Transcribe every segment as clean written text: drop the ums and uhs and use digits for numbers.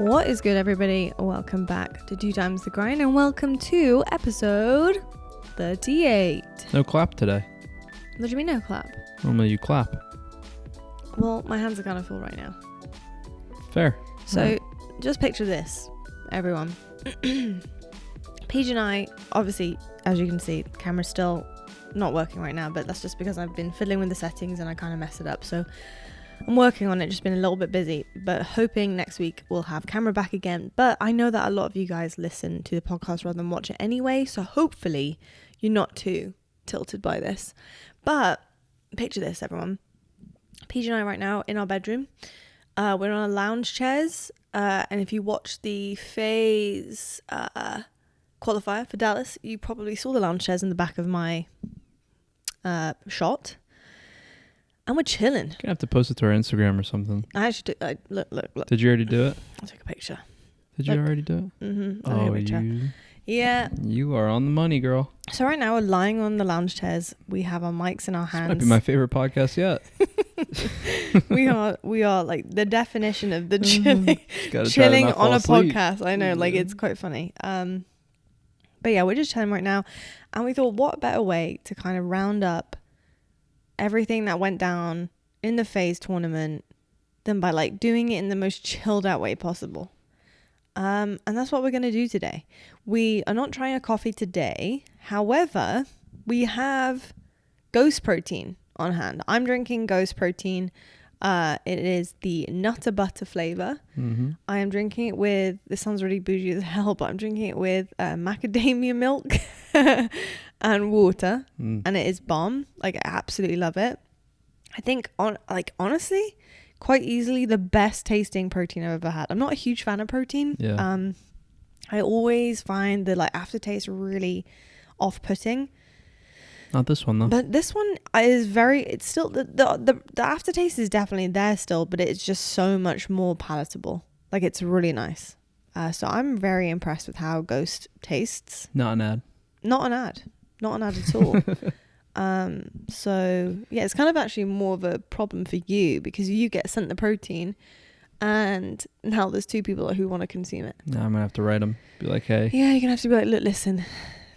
What is good, everybody? Welcome back to 2 Times the Grind, and welcome to episode 38. No clap today. What do you mean no clap? Normally you clap. Well, my hands are kind of full right now. Fair. So Right. just picture this, everyone. Paige and I, obviously, as you can see, the camera's still not working right now, but that's just because I've been fiddling with the settings and I kind of messed it up. So I'm working on it, just been a little bit busy, but hoping next week we'll have camera back again. But I know that a lot of you guys listen to the podcast rather than watch it anyway, so hopefully you're not too tilted by this. But picture this, everyone. Paige and I right now in our bedroom, we're on a lounge chairs, and if you watch the Faze Qualifier for Dallas, you probably saw the lounge chairs in the back of my shot. And we're chilling. You're gonna have to post it to our Instagram or something. I actually do. Look. Did you already do it? I'll take a picture. Did you already do it? Mm-hmm. Oh, Yeah. You are on the money, girl. So right now we're lying on the lounge chairs. We have our mics in our hands. This might be my favorite podcast yet. we are like the definition of the chilling on a podcast. I know, like it's quite funny. But yeah, we're just chilling right now, and we thought, what better way to kind of round up everything that went down in the Faze tournament than by like doing it in the most chilled out way possible. And that's what we're going to do today. We are not trying a coffee today. However, we have Ghost Protein on hand. I'm drinking Ghost Protein. It is the Nutter Butter flavor. Mm-hmm. I am drinking it with, this sounds really bougie as hell, but I'm drinking it with macadamia milk and water. And it is bomb. Like, I absolutely love it. I think, honestly, quite easily the best tasting protein I've ever had. I'm not a huge fan of protein. Yeah. I always find the like aftertaste really off-putting. Not this one though. But this one is it's still the aftertaste is definitely there still, but it's just so much more palatable. Like, it's really nice. So I'm very impressed with how Ghost tastes. Not an ad. Not an ad at all. So yeah, it's kind of actually more of a problem for you because you get sent the protein, and now there's 2 people who want to consume it. No, I'm gonna have to write them. Be like, hey. Yeah, you're gonna have to be like, look, listen,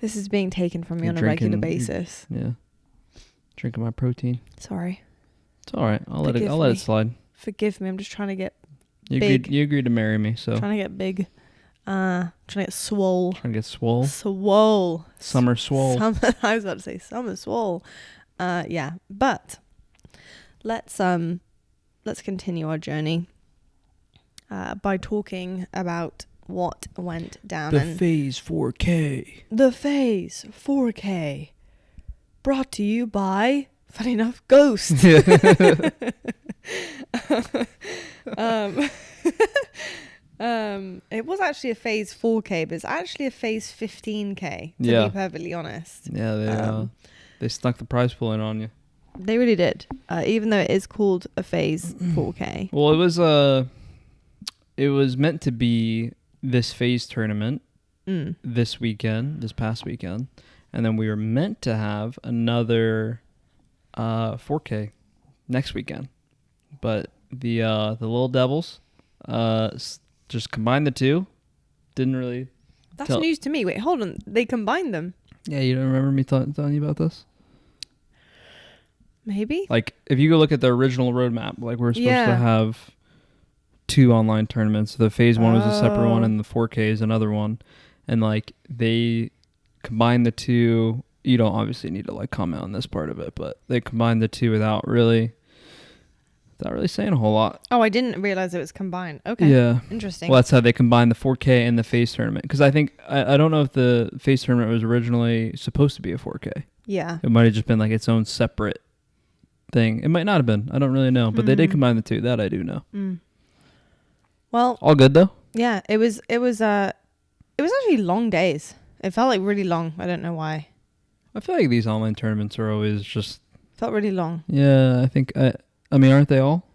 this is being taken from me on a regular basis. Yeah. Drinking my protein. Sorry. It's all right. I'll let it slide. Forgive me. I'm just trying to get You agreed to marry me, so. Trying to get big. Trying to get swole. Trying to get swole. Swole. Summer swole. I was about to say summer swole. Yeah. But let's continue our journey by talking about what went down. The Faze 4K. The Faze 4K. Brought to you by, funny enough, Ghost. It was actually a Faze 4K, but it's actually a Faze 15K, to be perfectly honest. Yeah, they snuck the prize pool in on you. They really did, even though it is called a Faze 4K. Well, it was meant to be this Faze tournament this past weekend, and then we were meant to have another 4K next weekend, but the little devils just combined the two. Didn't really. That's news to me. Wait, hold on. They combined them. Yeah, you don't remember me telling you about this? Maybe. Like, if you go look at the original roadmap, like we're supposed to have 2 online tournaments. The Faze one was a separate one, and the 4K is another one. And like they combined the two. You don't obviously need to like comment on this part of it, but they combined the two without really saying a whole lot. Oh, I didn't realize it was combined. Okay. Yeah. Interesting. Well, that's how they combined the 4K and the Faze tournament. Because I think, I don't know if the Faze tournament was originally supposed to be a 4K. Yeah. It might have just been like its own separate thing. It might not have been. I don't really know. But they did combine the two. That I do know. Well. All good though? Yeah. It was actually long days. It felt like really long. I don't know why. I feel like these online tournaments are always just... Felt really long. Yeah, I think... I mean, aren't they all?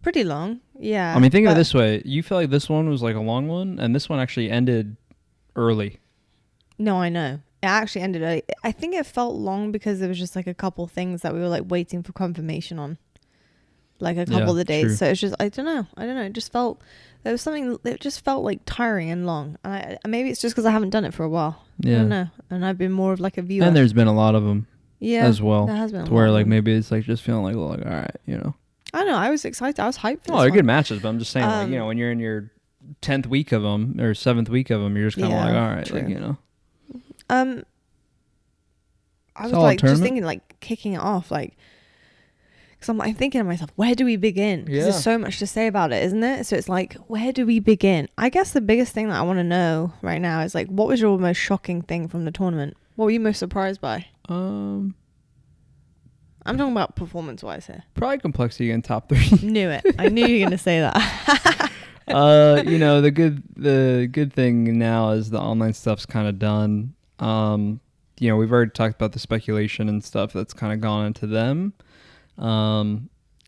Pretty long, yeah. I mean, think of it this way. You feel like this one was like a long one, and this one actually ended early. No, I know. It actually ended early. I think it felt long because there was just like a couple things that we were like waiting for confirmation on. like a couple of the days. True. So it's just I don't know. It just felt there was something. It just felt like tiring and long. And maybe it's just because I haven't done it for a while. Yeah. I don't know. And I've been more of like a viewer. And there's been a lot of them. Yeah, as well. There has been a lot where like of them. maybe it's like just feeling like, well, like all right, you know. I don't know. I was excited. I was hyped for Oh, this they're one. good matches, but I'm just saying, like, you know, when you're in your 10th week of them or 7th week of them, you're just kind of like, all right, true. like, you know. I was Solid like tournament. just thinking like kicking it off, like, because I'm thinking to myself, where do we begin? Because there's so much to say about it, isn't it? So it's like, where do we begin? I guess the biggest thing that I want to know right now is like, what was your most shocking thing from the tournament? What were you most surprised by? I'm talking about performance-wise here. Probably complexity in top 3. Knew it. I knew you were gonna say that. You know, the good thing now is the online stuff's kind of done. You know, we've already talked about the speculation and stuff that's kind of gone into them.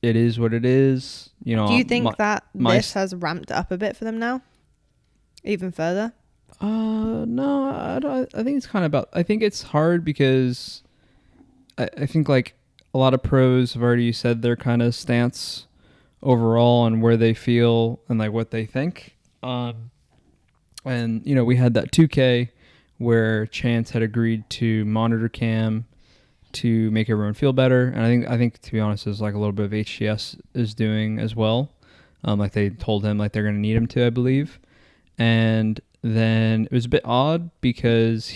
It is what it is. You know, do you think that this has ramped up a bit for them now? Even further? No, I think it's kind of about. I think it's hard because I think like a lot of pros have already said their kind of stance overall on where they feel and like what they think. And you know, we had that 2K where Chance had agreed to monitor cam to make everyone feel better, and I think to be honest, is like a little bit of HCS is doing as well. Like they told him like they're going to need him to, I believe. And then it was a bit odd because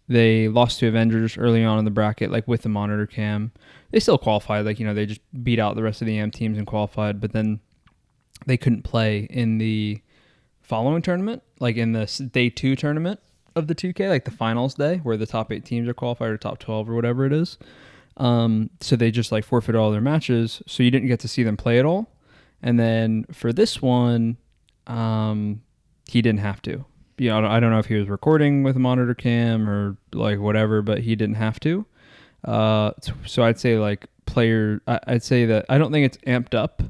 they lost to Avengers early on in the bracket, like with the monitor cam. They still qualified, like, you know, they just beat out the rest of the EM teams and qualified, but then they couldn't play in the following tournament, like in the day 2 tournament of the 2K, like the finals day where the top 8 teams are qualified or top 12 or whatever it is. So they just like forfeited all their matches, so you didn't get to see them play at all. And then for this one, he didn't have to. You know, I don't know if he was recording with a monitor cam or like whatever, but he didn't have to. So I'd say like I'd say that I don't think it's amped up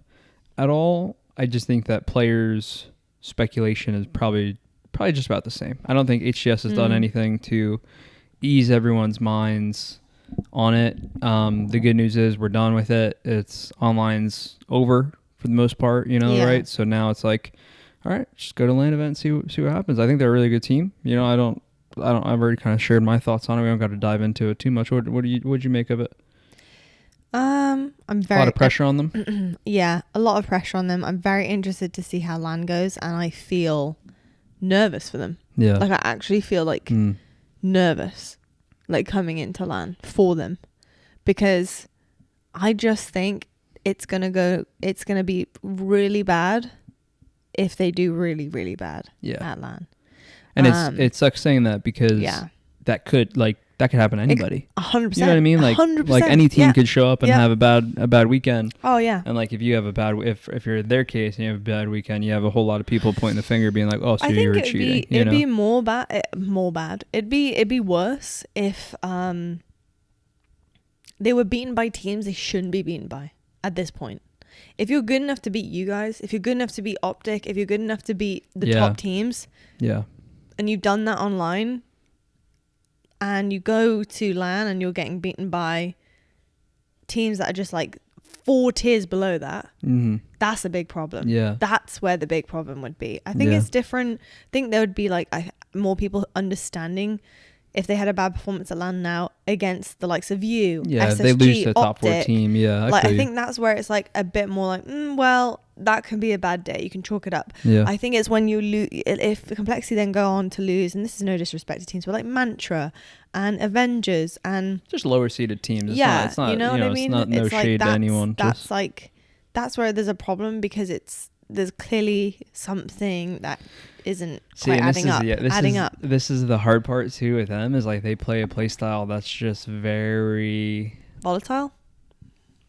at all. I just think that players' speculation is probably just about the same. I don't think HCS has done anything to ease everyone's minds on it. The good news is we're done with it. It's online's over for the most part, you know, right? So now it's like, all right, just go to LAN event and see what happens. I think they're a really good team. You know, I've already kind of shared my thoughts on it. We don't got to dive into it too much. What'd you make of it? I'm very a lot of pressure on them. Yeah, a lot of pressure on them. I'm very interested to see how LAN goes, and I feel nervous for them. Yeah, like I actually feel like nervous, like coming into LAN for them, because I just think it's gonna be really bad if they do really, really bad at LAN. And it sucks saying that because that could happen to anybody. 100%. You know what I mean? Like 100%. Like any team could show up and have a bad weekend. Oh yeah. And like if you have a bad if you're in their case and you have a bad weekend, you have a whole lot of people pointing the finger, being like, "Oh, so you were cheating." It'd be more bad. It'd be worse if they were beaten by teams they shouldn't be beaten by at this point. If you're good enough to beat you guys, if you're good enough to beat OpTic, if you're good enough to beat the top teams, and you've done that online, and you go to LAN and you're getting beaten by teams that are just like 4 tiers below that, that's a big problem. Yeah, that's where the big problem would be. I think it's different. I think there would be like more people understanding if they had a bad performance at LAN now against the likes of you, SSG, they lose to the top 4 OpTic. team. I think that's where it's like a bit more like, well, that can be a bad day. You can chalk it up. I think it's when you lose, if the complexity then go on to lose, and this is no disrespect to teams, but like Mantra and Avengers and just lower seeded teams. It's not, you know what I mean? It's not no shade to anyone. That's where there's a problem, because there's clearly something that isn't quite adding up. This is the hard part too with them, is like they play a play style that's just very volatile.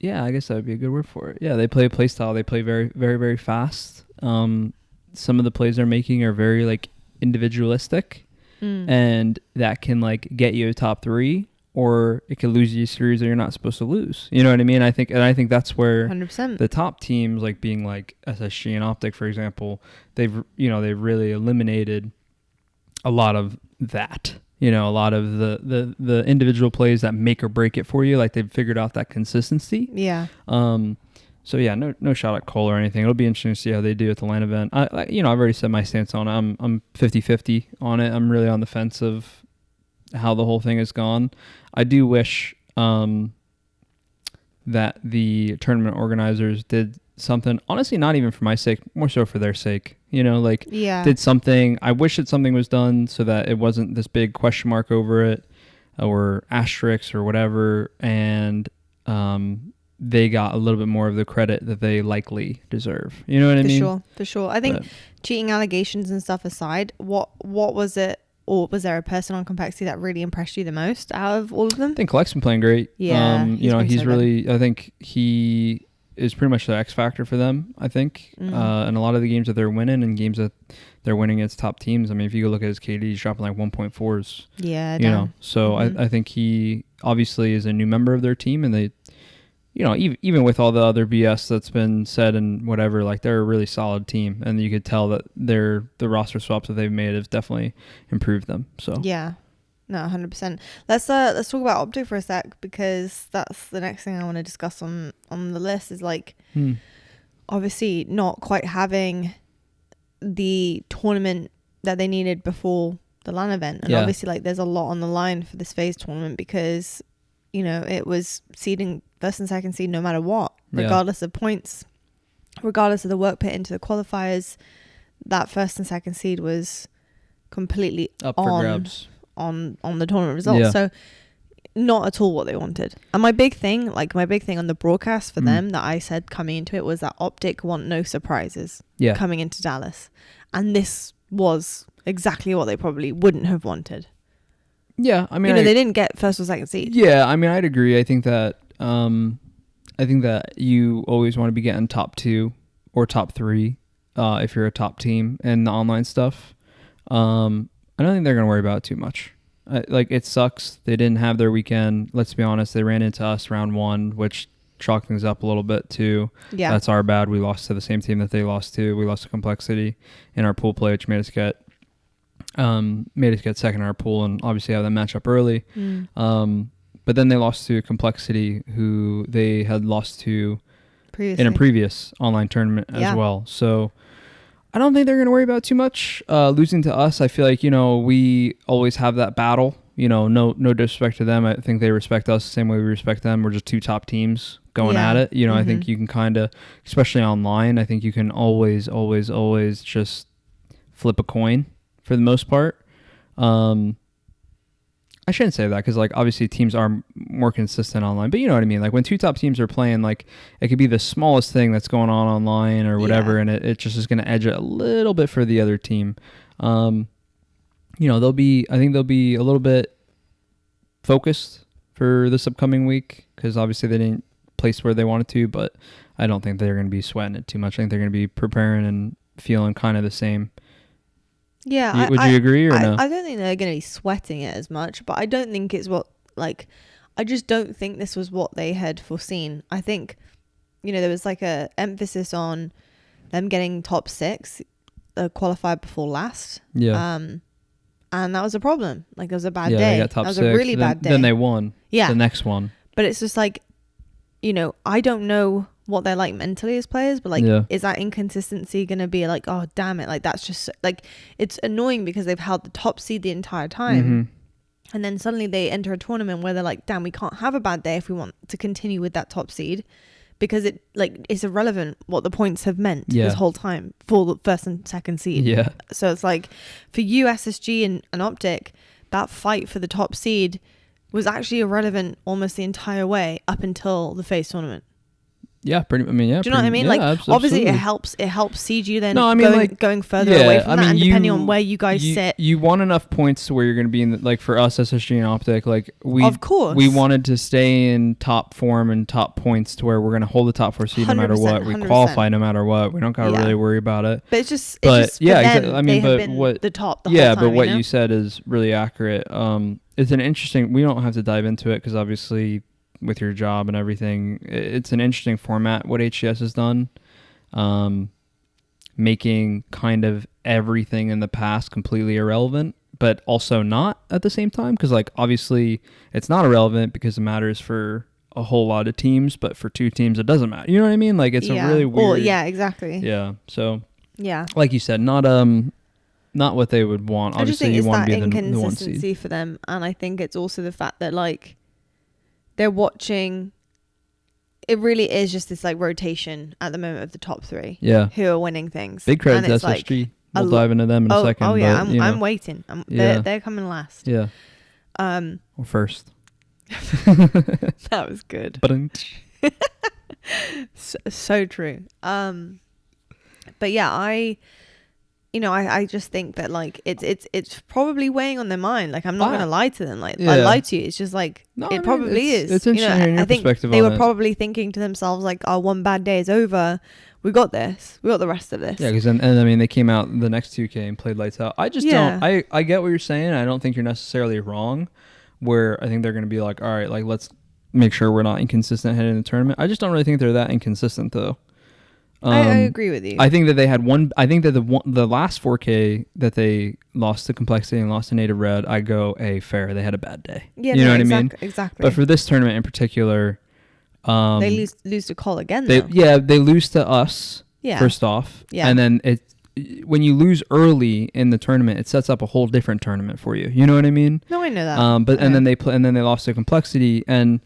Yeah, I guess that would be a good word for it. Yeah, they play a play style. They play very, very, very fast. Some of the plays they're making are very like individualistic, and that can like get you a top 3, or it could lose you a series that you're not supposed to lose. You know what I mean? I think that's where 100%. The top teams, like being like SSG and OpTic, for example, they've really eliminated a lot of that. a lot of the individual plays that make or break it for you. Like they've figured out that consistency. Yeah. So yeah, no shot at Cole or anything. It'll be interesting to see how they do at the LAN event. I've already said my stance on it. I'm 50-50 on it. I'm really on the fence of how the whole thing has gone. I do wish that the tournament organizers did something, honestly, not even for my sake, more so for their sake, did something. I wish that something was done so that it wasn't this big question mark over it or asterisks or whatever. And, they got a little bit more of the credit that they likely deserve. You know what I mean? For sure. I think cheating allegations and stuff aside, what was it, or was there a person on Complexity that really impressed you the most out of all of them? I think Collect's been playing great. Yeah. He's really, I think he is pretty much the X factor for them, I think. And a lot of the games that they're winning and games that they're winning against top teams. I mean, if you go look at his KD, he's dropping like 1.4s. Yeah. So I think he obviously is a new member of their team, and they, even with all the other BS that's been said and whatever, like they're a really solid team, and you could tell that the roster swaps that they've made have definitely improved them. So yeah, no, 100%. Let's talk about OpTic for a sec, because that's the next thing I want to discuss on the list. Is like obviously not quite having the tournament that they needed before the LAN event, and obviously like there's a lot on the line for this FaZe tournament, because it was seeding first and second seed no matter what, regardless of points, regardless of the work put into the qualifiers. That first and second seed was completely up for grabs on the tournament results. So not at all what they wanted. And my big thing on the broadcast for them that I said coming into it was that OpTic want no surprises coming into Dallas, and this was exactly what they probably wouldn't have wanted. Yeah, I mean, they didn't get first or second seed. Yeah, I mean, I'd agree. I think that you always want to be getting top 2 or top 3 if you're a top team in the online stuff. I don't think they're gonna worry about it too much. It sucks they didn't have their weekend. Let's be honest, they ran into us round 1, which chalked things up a little bit too. Yeah, that's our bad. We lost to the same team that they lost to. We lost to Complexity in our pool play, which made us get second in our pool, and obviously have that matchup early. But then they lost to Complexity, who they had lost to in a previous online tournament as well. So I don't think they're going to worry about it too much. Losing to us, I feel like, we always have that battle. No disrespect to them. I think they respect us the same way we respect them. We're just two top teams going at it. I think you can kind of, especially online, I think you can always just flip a coin for the most part. I shouldn't say that, because obviously teams are more consistent online, but you know what I mean. When two top teams are playing, it could be the smallest thing that's going on online or whatever, and it just is going to edge it a little bit for the other team. I think they'll be a little bit focused for this upcoming week, because obviously they didn't place where they wanted to, but I don't think they're going to be sweating it too much. I think they're going to be preparing and feeling kind of the same. Yeah. Would you agree or no? I don't think they're going to be sweating it as much, but I don't think it's I just don't think this was what they had foreseen. I think, there was a emphasis on them getting top 6, qualified before last. Yeah. And that was a problem. It was a bad day. They got top that was 6. A really bad day. Then they won. Yeah. The next one. But it's just I don't know what they're like mentally as players, but is that inconsistency gonna be oh damn it, that's just it's annoying, because they've held the top seed the entire time, and then suddenly they enter a tournament where they're damn, we can't have a bad day if we want to continue with that top seed, because it's irrelevant what the points have meant this whole time for the first and second seed. So it's for you, SSG and OpTic, that fight for the top seed was actually irrelevant almost the entire way up until the FaZe tournament. Yeah, pretty. I mean, yeah. Do you know what I mean? Obviously, it helps seed you then. No, I mean, going further away from that, and depending on where you guys sit, you want enough points to where you're going to be in for us, SSG and OpTic. Of course, we wanted to stay in top form and top points to where we're going to hold the top 4 seed no matter what. We 100%. qualify no matter what. We don't got to really worry about it. But it's just exactly. I mean, but what the top? The whole time, but what you said is really accurate. It's an interesting. We don't have to dive into it, because obviously, with your job and everything, it's an interesting format what HCS has done, making kind of everything in the past completely irrelevant but also not at the same time, because like obviously it's not irrelevant because it matters for a whole lot of teams, but for 2 teams it doesn't matter. You know what I mean? Like it's a really weird. Well, yeah, exactly. Yeah. So yeah, like you said, not what they would want. I just Obviously, think you it's want that to be the 1 inconsistency seed. for them, and I think it's also the fact that like they're watching. It really is just this like rotation at the moment of the top 3. Yeah. Who are winning things. Big credit to it's SSG. We'll dive into them in a second. Oh yeah, but, I'm waiting. They're coming last. Yeah. Or first. That was good. So true. But yeah, I just think that like it's probably weighing on their mind. Like I'm not gonna lie to them. Like I lied to you. It's just like probably is. It's interesting hearing your perspective on it. They were probably thinking to themselves like, "Oh, one bad day is over. We got this. We got the rest of this." Yeah, because and I mean they came out the next 2K and played lights out. I just don't. I get what you're saying. I don't think you're necessarily wrong. Where I think they're gonna be like, all right, like let's make sure we're not inconsistent heading in the tournament. I just don't really think they're that inconsistent though. I agree with you. I think that they had one. I think that the last 4K that they lost to Complexity and lost to Native Red, I go, hey, fair. They had a bad day. Yeah, you know what I mean? Exactly. But for this tournament in particular, they lose to Call again. They lose to us. Yeah. First off. Yeah. And then when you lose early in the tournament, it sets up a whole different tournament for you. You know what I mean? No, I know that. And then they lost to Complexity, and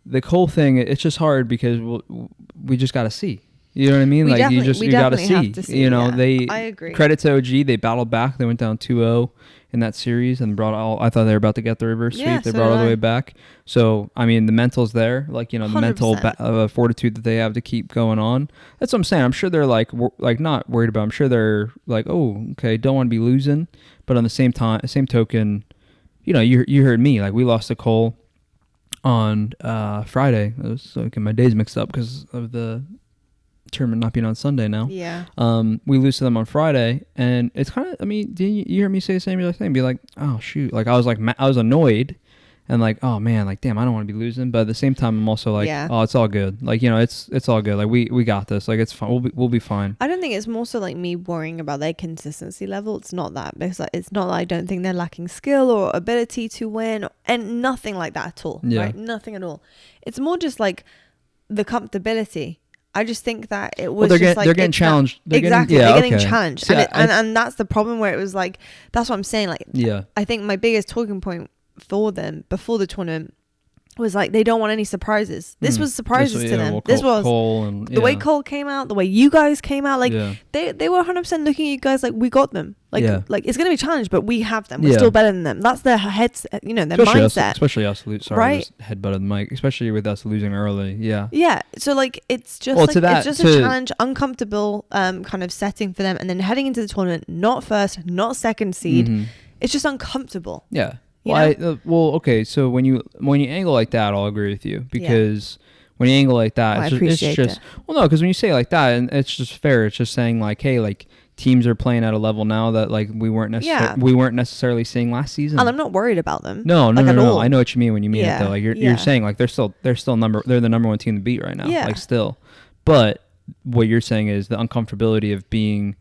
the whole thing. It's just hard because we just got to see. You know what I mean? Like you got to see. You know, I agree. Credit to OG, they battled back. They went down 2-0 in that series and I thought they were about to get the reverse sweep. They brought all the way back. So I mean, the mental's there. Like, you know, the 100%. mental fortitude that they have to keep going on. That's what I'm saying. I'm sure they're like not worried about. I'm sure they're like, oh, okay, don't want to be losing. But on the same token, you know, you heard me. Like we lost to Cole on Friday. It was like my days mixed up because of the tournament not being on Sunday now. Yeah. We lose to them on Friday, and it's kind of. I mean, didn't you hear me say the same thing? Be like, oh shoot! Like I was annoyed, and like, oh man, like damn, I don't want to be losing. But at the same time, I'm also like, oh, it's all good. Like, you know, it's all good. Like we got this. Like it's fine. We'll be fine. I don't think it's more so like me worrying about their consistency level. It's not that, because like, it's not that I don't think they're lacking skill or ability to win, and nothing like that at all. Yeah. Right? Nothing at all. It's more just like the comfortability. I just think that it was they're getting challenged. They're getting challenged. See, and that's the problem, where it was like, that's what I'm saying. Like, I think my biggest talking point for them before the tournament was like, they don't want any surprises. This was surprises to them. This was Cole and, the way Cole came out, the way you guys came out. Like they were 100% looking at you guys like, we got them. Like it's gonna be challenged, but we have them. We're still better than them. That's their heads, you know, their mindset. Especially us, right? Just headbutted the mic. Especially with us losing early. Yeah. Yeah. So like, it's just it's just a challenge, uncomfortable kind of setting for them, and then heading into the tournament, not first, not second seed. Mm-hmm. It's just uncomfortable. Yeah. Well, okay. So when you angle like that, I'll agree with you, because when you angle like that, it's just well, no, because when you say it like that, and it's just fair. It's just saying like, hey, like teams are playing at a level now that like we weren't necessarily seeing last season. And I'm not worried about them. No. I know what you mean when you mean it though. Like you're saying like they're the number one team to beat right now. Yeah. Like still, but what you're saying is the uncomfortability of being.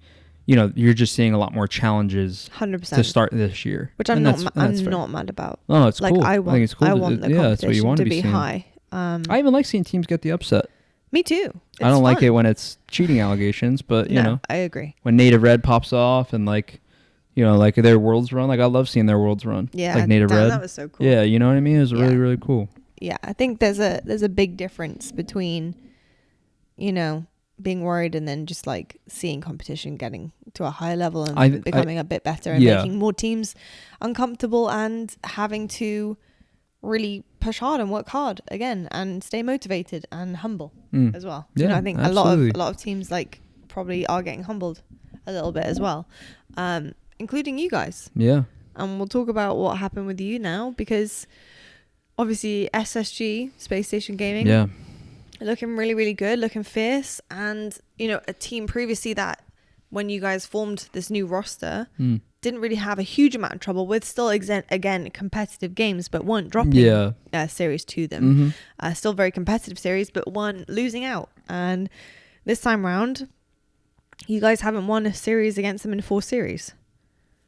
You know, you're just seeing a lot more challenges 100% to start this year, which I'm not mad about. Oh, it's cool. I think it's cool. I want the competition to be high. I even like seeing teams get the upset. Me too. I don't like it when it's cheating allegations, but you know, I agree. When Native Red pops off and like, you know, like their worlds run, like I love seeing their worlds run. Yeah, like Native Red. That was so cool. Yeah, you know what I mean? It was really, really cool. Yeah, I think there's a big difference between, you know, being worried and then just like seeing competition getting to a higher level and becoming a bit better and making more teams uncomfortable and having to really push hard and work hard again and stay motivated and humble as well. Yeah, you know, I think absolutely. a lot of teams like probably are getting humbled a little bit as well, including you guys. Yeah. And we'll talk about what happened with you now, because obviously SSG, Space Station Gaming. Yeah. Looking really, really good, looking fierce. And, you know, a team previously that when you guys formed this new roster, didn't really have a huge amount of trouble with, still, again, competitive games, but weren't dropping series to them. Mm-hmm. Still very competitive series, but weren't losing out. And this time round, you guys haven't won a series against them in 4 series.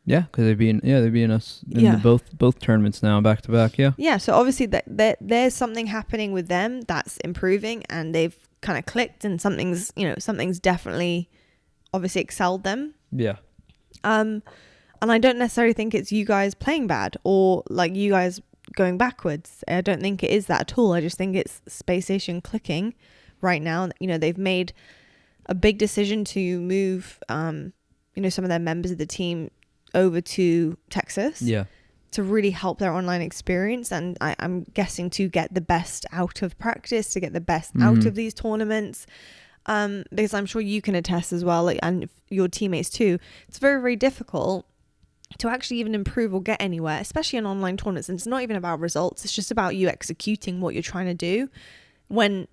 Yeah, because they'd be in us in the both tournaments now, back to back. Yeah. Yeah. So obviously there's something happening with them that's improving, and they've kind of clicked, and something's definitely obviously excelled them. Yeah. And I don't necessarily think it's you guys playing bad or like you guys going backwards. I don't think it is that at all. I just think it's SPACESTATION clicking right now. They've made a big decision to move some of their members of the team over to Texas. Yeah. To really help their online experience, and I'm guessing to get the best out of practice, to get the best out of these tournaments, because I'm sure you can attest as well, and your teammates too. It's very, very difficult to actually even improve or get anywhere, especially in online tournaments. And it's not even about results; it's just about you executing what you're trying to do. When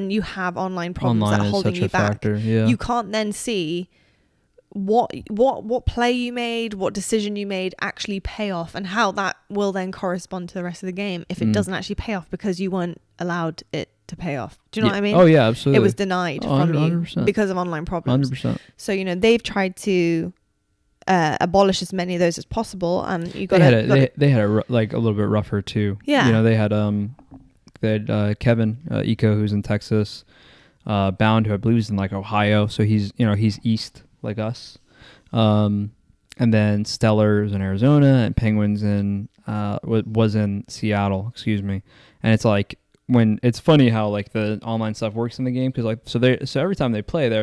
you have online problems that are holding you back, factor, yeah. You can't then see what play you made, what decision you made actually pay off, and how that will then correspond to the rest of the game if it doesn't actually pay off because you weren't allowed it to pay off. Do you know what I mean? Oh yeah, absolutely. It was denied from 100%. You because of online problems. 100%. So they've tried to abolish as many of those as possible, and you got they had a little bit rougher too. Yeah. They had Kevin Eco, who's in Texas, Bound, who I believe is in Ohio, so he's east like us, and then Stellars in Arizona, and Penguins in was in Seattle, excuse me. And it's when it's funny how the online stuff works in the game, because so every time they play, they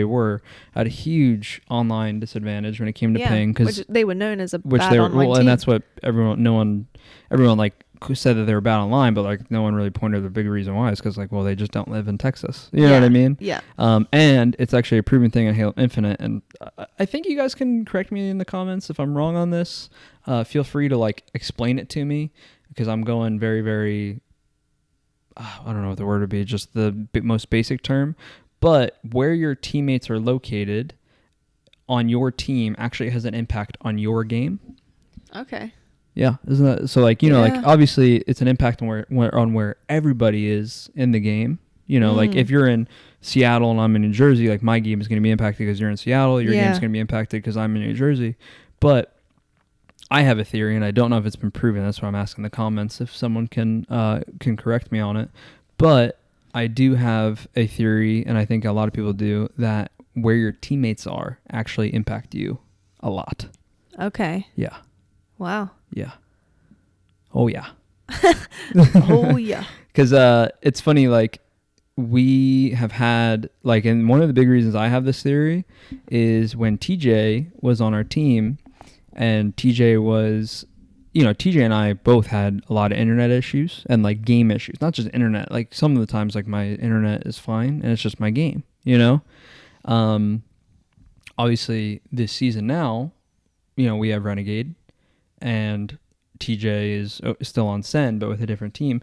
were at a huge online disadvantage when it came to ping, because they were known as a bad online team. And that's what everyone said, that they were bad online, but no one really pointed to the big reason why. Is because they just don't live in Texas. You know what I mean? Yeah. And it's actually a proven thing in Halo Infinite, and I think you guys can correct me in the comments if I'm wrong on this. Feel free to explain it to me, because I'm going very, very I don't know what the word would be, just the most basic term, but where your teammates are located on your team actually has an impact on your game. Okay. Yeah, isn't that so? Obviously, it's an impact on where everybody is in the game. If you're in Seattle and I'm in New Jersey, my game is going to be impacted because you're in Seattle. Your game's going to be impacted because I'm in New Jersey. But I have a theory, and I don't know if it's been proven. That's why I'm asking in the comments if someone can correct me on it. But I do have a theory, and I think a lot of people do, that where your teammates are actually impact you a lot. Okay. Yeah. Wow. Yeah. Oh, yeah. Oh, yeah. Because it's funny, we have had, and one of the big reasons I have this theory is when TJ was on our team, and TJ was, TJ and I both had a lot of internet issues and game issues, not just internet. Some of the times, my internet is fine and it's just my game, Obviously, this season now, we have Renegade, and TJ is still on Sen, but with a different team.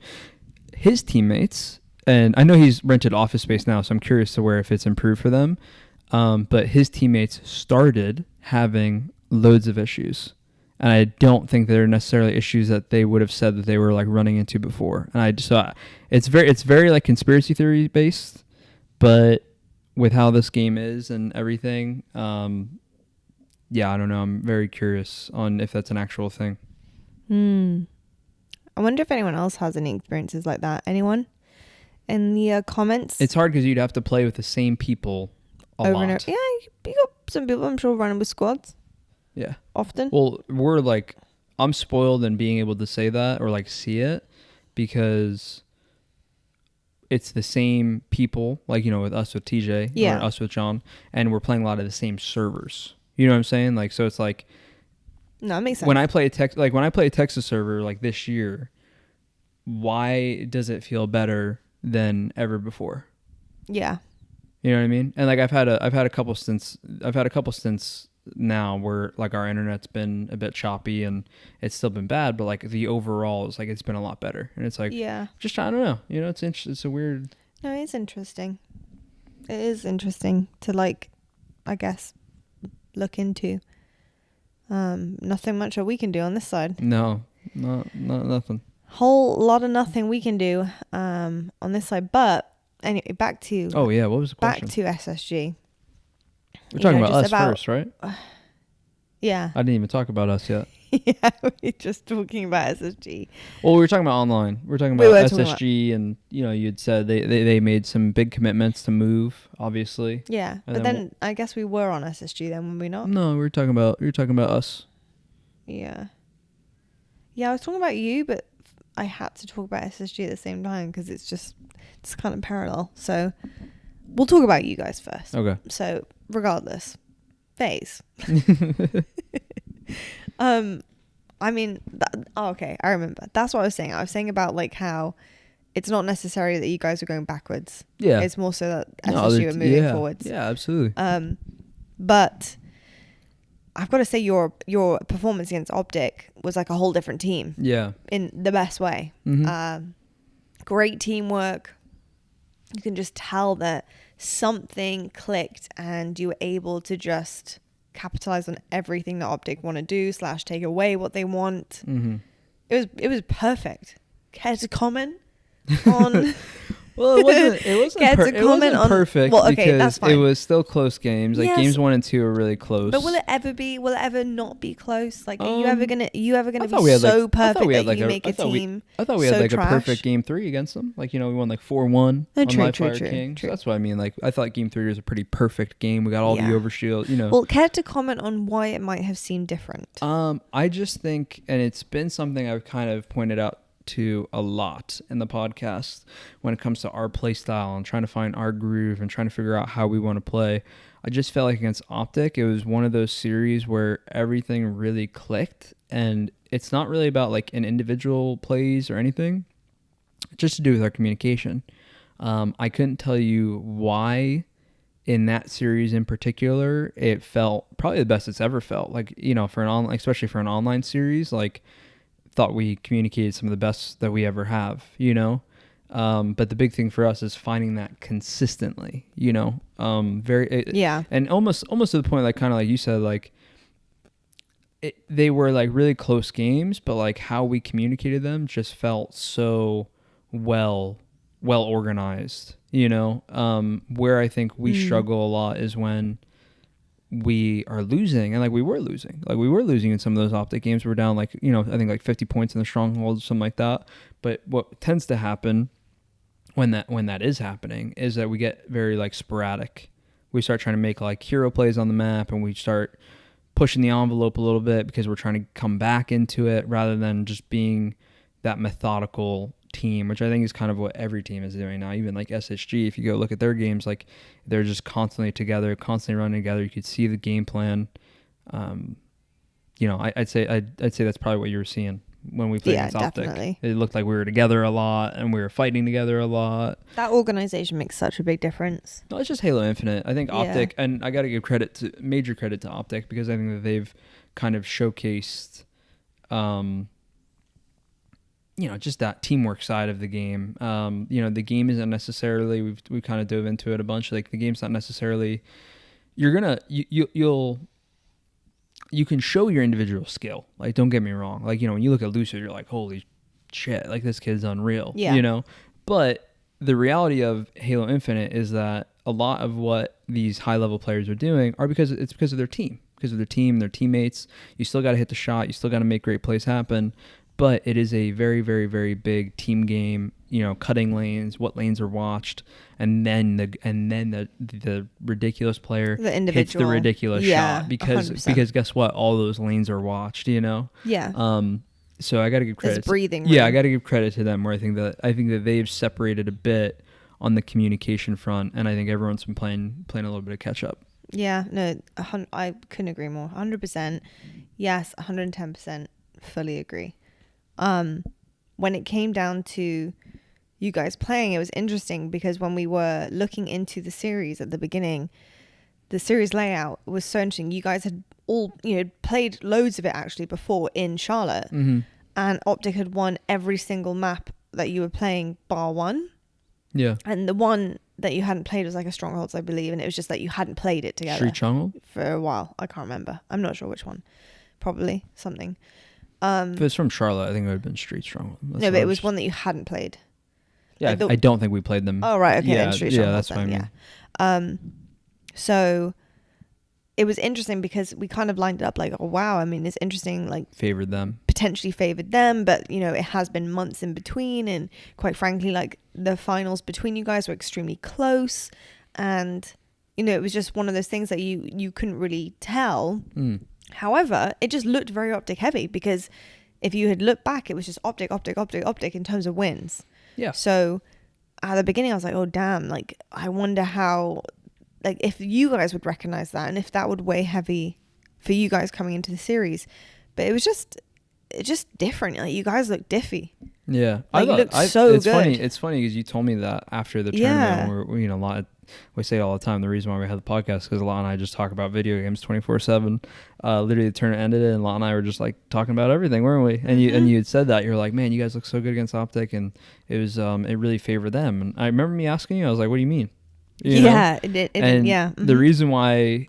His teammates, and I know he's rented office space now, so I'm curious to if it's improved for them. But his teammates started having loads of issues, and I don't think they're necessarily issues that they would have said that they were running into before. And it's very conspiracy theory based, but with how this game is and everything, I don't know. I'm very curious on if that's an actual thing. I wonder if anyone else has any experiences like that. Anyone in the comments? It's hard because you'd have to play with the same people a lot. And over. Yeah, you got some people, I'm sure, running with squads. Yeah. Often. Well, I'm spoiled in being able to say that or see it, because it's the same people, with us with TJ or us with John, and we're playing a lot of the same servers. You know what I'm saying? So it's no, it makes sense. When I play a Texas server this year, why does it feel better than ever before? Yeah. You know what I mean? And I've had a couple stints now where our internet's been a bit choppy and it's still been bad, but the overall is it's been a lot better. And it's just I don't know. It's a weird. No, it's interesting. It is interesting to I guess look into. Nothing much that we can do on this side. No, not nothing. Whole lot of nothing we can do on this side. But anyway, back to what was the question? Back to SSG. We're talking about us first, right? Yeah. I didn't even talk about us yet. Yeah, we're just talking about SSG. Well, we were talking about online. We were talking about SSG, and you'd said they made some big commitments to move, obviously. Yeah, And but then I guess we were on SSG then, were we not? No, we were talking about us. Yeah. Yeah, I was talking about you, but I had to talk about SSG at the same time because it's kind of parallel. So we'll talk about you guys first. Okay. So regardless, FaZe. I mean, okay, I remember. That's what I was saying. I was saying about like how it's not necessarily that you guys are going backwards. Yeah. It's more so that SSG are moving forwards. Yeah, absolutely. But I've got to say your performance against OpTic was like a whole different team. Yeah. In the best way. Mm-hmm. Great teamwork. You can just tell that something clicked and you were able to just capitalize on everything that OpTic want to do / take away what they want. Mm-hmm. It was perfect. Care to comment on? Well, it wasn't perfect. Well, okay, because that's fine. It was still close games. Like games 1 and 2 are really close. But will it ever not be close? Like, are you ever gonna be so perfect that you make a team? I thought we had like trash? a perfect game 3 against them. Like, we won like 4-1 on Livefire King. True. So that's what I mean. Like, I thought game 3 was a pretty perfect game. We got all the overshield. Well, care to comment on why it might have seemed different? I just think, and it's been something I've kind of pointed out to a lot in the podcast when it comes to our play style and trying to find our groove and trying to figure out how we want to play. I just felt like against OpTic, it was one of those series where everything really clicked, and it's not really about like an individual plays or anything. It's just to do with our communication. I couldn't tell you why in that series in particular it felt probably the best it's ever felt. Like, for especially for an online series, like, thought we communicated some of the best that we ever have, but the big thing for us is finding that consistently, and almost to the point, like kind of like you said, like they were like really close games, but like how we communicated them just felt so well organized, where I think we struggle a lot is when we are losing, and like we were losing in some of those OpTic games. We're down like, I think like 50 points in the stronghold or something like that. But what tends to happen when that is happening is that we get very like sporadic. We start trying to make like hero plays on the map, and we start pushing the envelope a little bit because we're trying to come back into it rather than just being that methodical team, which I think is kind of what every team is doing now. Even like SSG, if you go look at their games, like they're just constantly together, constantly running together. You could see the game plan. I'd say that's probably what you were seeing when we played against OpTic. Definitely. It looked like we were together a lot and we were fighting together a lot. That organization makes such a big difference. No, it's just Halo Infinite. I think OpTic, and I got to give major credit to OpTic, because I think that they've kind of showcased just that teamwork side of the game. The game isn't necessarily, we've kind of dove into it a bunch. Like the game's not necessarily, you can show your individual skill. Like, don't get me wrong. Like, when you look at Lucid, you're like, holy shit, like this kid's unreal, but the reality of Halo Infinite is that a lot of what these high level players are doing are because of their team, their teammates. You still got to hit the shot. You still got to make great plays happen. But it is a very, very, very big team game, cutting lanes, what lanes are watched, and then the ridiculous player hits the ridiculous shot because guess what? All those lanes are watched, Yeah. So I got to give credit. There's breathing room. Yeah, I got to give credit to them, where I think that they've separated a bit on the communication front, and I think everyone's been playing a little bit of catch up. Yeah, no, I couldn't agree more. 100%. Yes, 110%. Fully agree. When it came down to you guys playing, it was interesting because when we were looking into the series at the beginning, the series layout was so interesting. You guys had all, played loads of it actually before in Charlotte, and OpTic had won every single map that you were playing bar one. Yeah. And the one that you hadn't played was like a Strongholds, I believe, and it was just that you hadn't played it together. Street Stronghold? For a while. I can't remember. I'm not sure which one. Probably something. If it's from Charlotte, I think it would have been Street Stronghold. No, but it was one that you hadn't played. Yeah, I don't think we played them. Oh, right. Okay. Yeah, then Street Stronghold, that's what I mean. Yeah. So it was interesting because we kind of lined it up like, oh wow, I mean, it's interesting, like Favored them. potentially favored them, but you know, it has been months in between, and quite frankly, like the finals between you guys were extremely close, and you know, it was just one of those things that you couldn't really tell. However, it just looked very OpTic heavy, because if you had looked back, it was just OpTic in terms of wins. Yeah. So at the beginning I was like, oh damn, like I wonder how, like if you guys would recognize that, and if that would weigh heavy for you guys coming into the series. But it's just different. Like you guys look diffy. Yeah, like, you look so it's good. It's funny because you told me that after the tournament. Where, you know, a lot. We say all the time, the reason why we had the podcast, because Lot and I just talk about video games 24/7. Literally, the tournament ended, and Lot and I were just like talking about everything, weren't we? And you had said that, you're like, man, you guys look so good against OpTic, and it was it really favored them. And I remember me asking you, I was like, what do you mean? You know? The reason why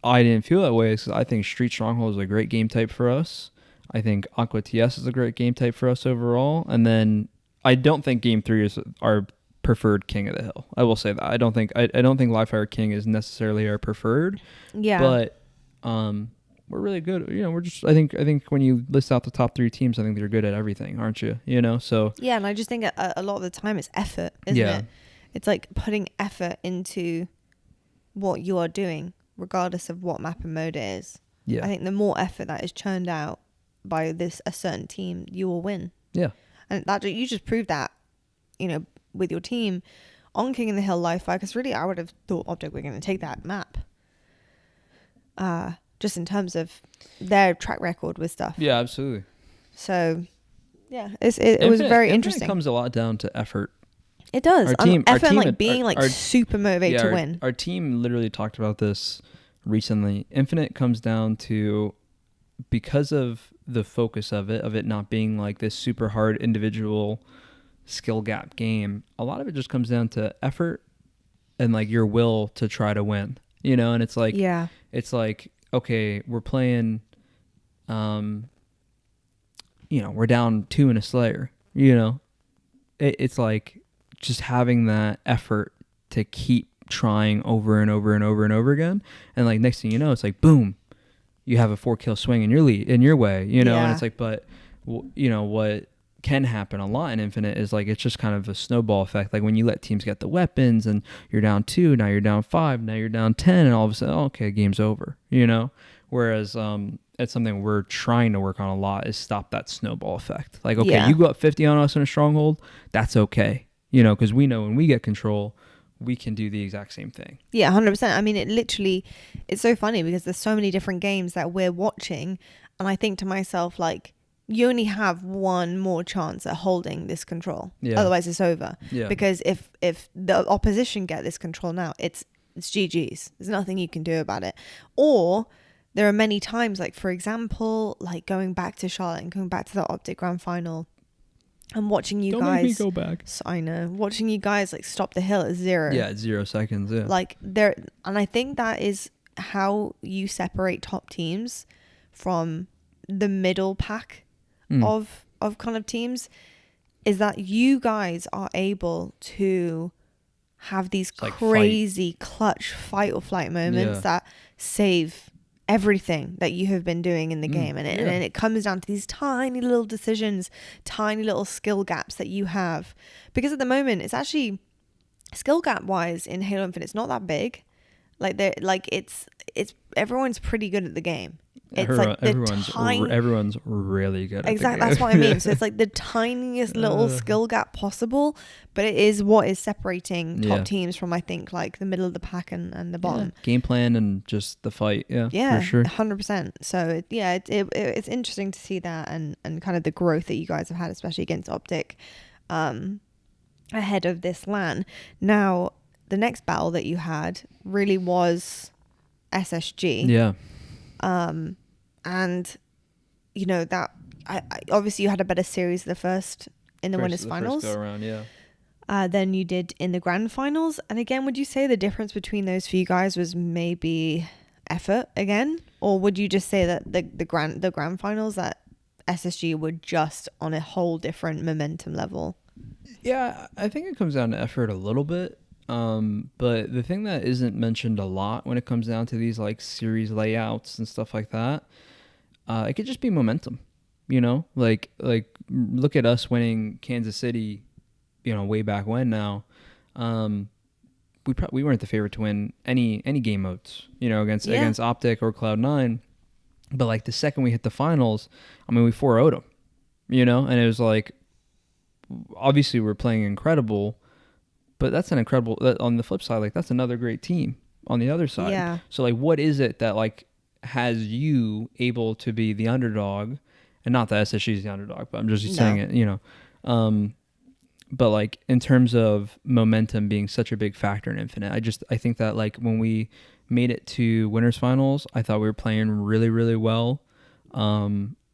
I didn't feel that way is because I think Street Stronghold is a great game type for us. I think Aqua TS is a great game type for us overall. And then I don't think Game 3 is our preferred King of the Hill. I will say that. I don't think Livefire King is necessarily our preferred. Yeah. But we're really good. You know, we're just I think when you list out the top 3 teams, I think they're good at everything, aren't you? You know, so yeah, and I just think a lot of the time it's effort, isn't it? It's like putting effort into what you are doing, regardless of what map and mode it is. Yeah. I think the more effort that is churned out by a certain team, you will win. Yeah. And that you just proved that, you know, with your team on King of the Hill Livefire, because really I would have thought OpTic were going to take that map. Just in terms of their track record with stuff. Yeah, absolutely. So, yeah, it was very interesting. It comes a lot down to effort. It does. Our team, like being super motivated to our, win. Our team literally talked about this recently. Infinite comes down to, because of the focus of it not being like this super hard individual skill gap game, a lot of it just comes down to effort and like your will to try to win, you know? And it's like, okay, we're playing, you know, we're down 2 in a Slayer, you know, it's like just having that effort to keep trying over and over and over and over again. And like, next thing you know, it's like, boom, you have a 4-kill swing in your way, you know? And it's like, but you know, what can happen a lot in Infinite is like, it's just kind of a snowball effect. Like when you let teams get the weapons and you're down 2, now you're down 5, now you're down 10, and all of a sudden, okay, game's over, you know? Whereas it's something we're trying to work on a lot, is stop that snowball effect. Like, okay, you go up 50 on us in a stronghold, that's okay, you know, because we know when we get control, we can do the exact same thing. Yeah, 100%. I mean, it's so funny because there's so many different games that we're watching, and I think to myself, like, you only have one more chance at holding this control. Yeah. Otherwise it's over. Yeah. Because if the opposition get this control now, it's GG's. There's nothing you can do about it. Or there are many times, like for example, like going back to Charlotte and going back to the OpTic Grand Final, I'm watching you guys. Don't make me go back. So I know. Watching you guys like stop the hill at 0. Yeah, at 0 seconds. Yeah. Like there, and I think that is how you separate top teams from the middle pack of kind of teams, is that you guys are able to have these crazy clutch fight or flight moments that save everything that you have been doing in the game. And it comes down to these tiny little decisions, tiny little skill gaps that you have. Because at the moment, it's actually skill gap wise in Halo Infinite, it's not that big. It's everyone's pretty good at the game. It's everyone's really good at the game. That's what I mean. So it's like the tiniest little skill gap possible, but it is what is separating top teams from, I think, like the middle of the pack and the bottom. Game plan and just the fight. Yeah, for sure. 100%. So it's interesting to see that and kind of the growth that you guys have had, especially against OpTic, ahead of this LAN. Now, the next battle that you had really was SSG. Yeah. And you know that I obviously you had a better series in the winners finals. First go around, yeah. Than you did in the grand finals. And again, would you say the difference between those for you guys was maybe effort again, or would you just say that the grand finals that SSG were just on a whole different momentum level? Yeah, I think it comes down to effort a little bit. But the thing that isn't mentioned a lot when it comes down to these like series layouts and stuff like that, it could just be momentum. You know, like look at us winning Kansas City, you know, way back when now. We weren't the favorite to win any game modes, you know, against OpTic or Cloud9. But like the second we hit the finals, I mean, we 4-0'd them, you know, and it was like, obviously we're playing incredible, but that's an incredible, on the flip side, like that's another great team on the other side. Yeah. So like, what is it that like has you able to be the underdog, and not that SSG is the underdog, but I'm just saying it, you know, but like in terms of momentum being such a big factor in Infinite, I think that like when we made it to winners finals, I thought we were playing really, really well.